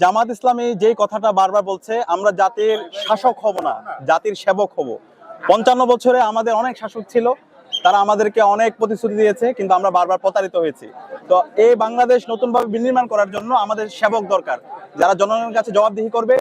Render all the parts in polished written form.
জামাত ইসলামী যেই কথাটা বারবার বলছে, আমরা জাতির শাসক হব না, জাতির সেবক হব। 55 বছরে আমাদের অনেক শাসক ছিল, তারা আমাদেরকে অনেক প্রতিশ্রুতি দিয়েছে, কিন্তু আমরা বারবার প্রতারিত হয়েছি। তো এই বাংলাদেশ নতুনভাবে বিনির্মাণ করার জন্য আমাদের সেবক দরকার, যারা জনগণের কাছে জবাবদিহি করবে,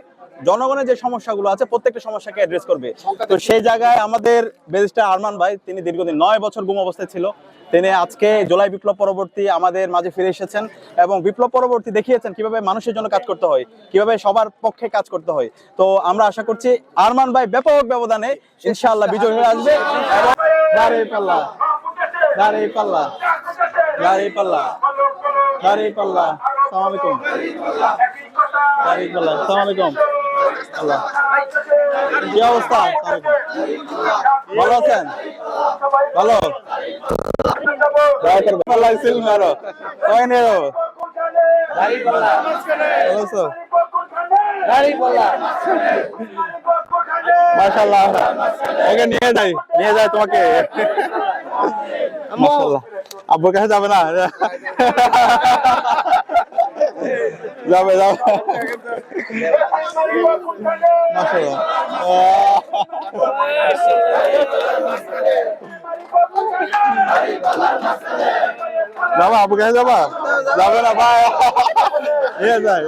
জনগণের যে সমস্যাগুলো আছে প্রত্যেকটা সমস্যাকে অ্যাড্রেস করবে। তো সেই জায়গায় আমাদের ব্যারিস্টার আরমান ভাই, তিনি দীর্ঘদিন 9 বছর গুম অবস্থায় ছিল, তিনি আজকে জুলাই বিপ্লব পরবর্তী আমাদের মাঝে ফিরে এসেছেন এবং বিপ্লব পরবর্তী দেখিয়েছেন কিভাবে মানুষের জন্য কাজ করতে হয়, কিভাবে সবার পক্ষে কাজ করতে হয়। তো আমরা আশা করছি আরমান ভাই ব্যাপক ব্যবধানে ইনশাআল্লাহ বিজয় হয়ে আসবে। এবং দাঁড়িয়ে পাল্লা, দাঁড়িয়ে পাল্লা, দাঁড়িয়ে পাল্লা, দাঁড়িয়ে পাল্লা। আসসালামু আলাইকুম। দাঁড়িয়ে পাল্লা। আসসালামু আলাইকুম। আল্লাহ, কি অবস্থা? ভালো আছেন? ভালো। মাশাআল্লাহ, ওকে নিয়ে যাই তোমাকে। মাশাআল্লাহ, আব্বুর কাছে যাবে না? যাবে মাশাআল্লাহ। যাবা আব্বুর কাছে? যাবে না ভাই, নিয়ে যায়।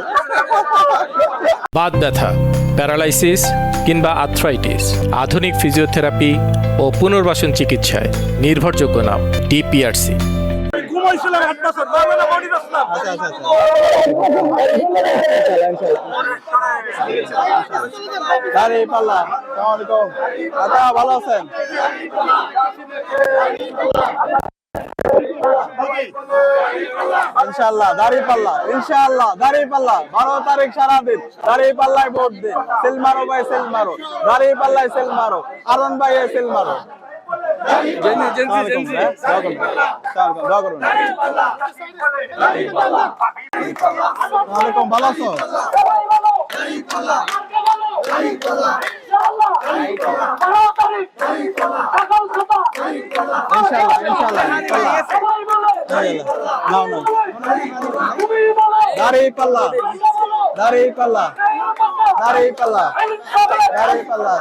বাত ব্যথা, প্যারালাইসিস কিংবা আর্থ্রাইটিস, আধুনিক ফিজিওথেরাপি ও পুনর্বাসন চিকিৎসায় নির্ভরযোগ্য নাম ডিপিআরসি। ভালো আছেন? ইনশাআল্লাহ দাঁড়িয়ে পাল্লা, ইনশাআল্লাহ দাঁড়িয়ে পাল্লা। 12 তারিখ সারাদিন দাঁড়িয়ে পাল্লায় ভোট দিন। সেল মারো ভাই, সেল মারো। দাঁড়িয়ে পাল্লায় সেল মারো। আরন ভাই সেল মারো। ভালো আছো? দাঁড়িয়ে পাল্লা, দাঁড়িয়ে পাল্লা, দাঁড়িয়ে পাল্লা, দাঁড়িয়ে পাল্লা।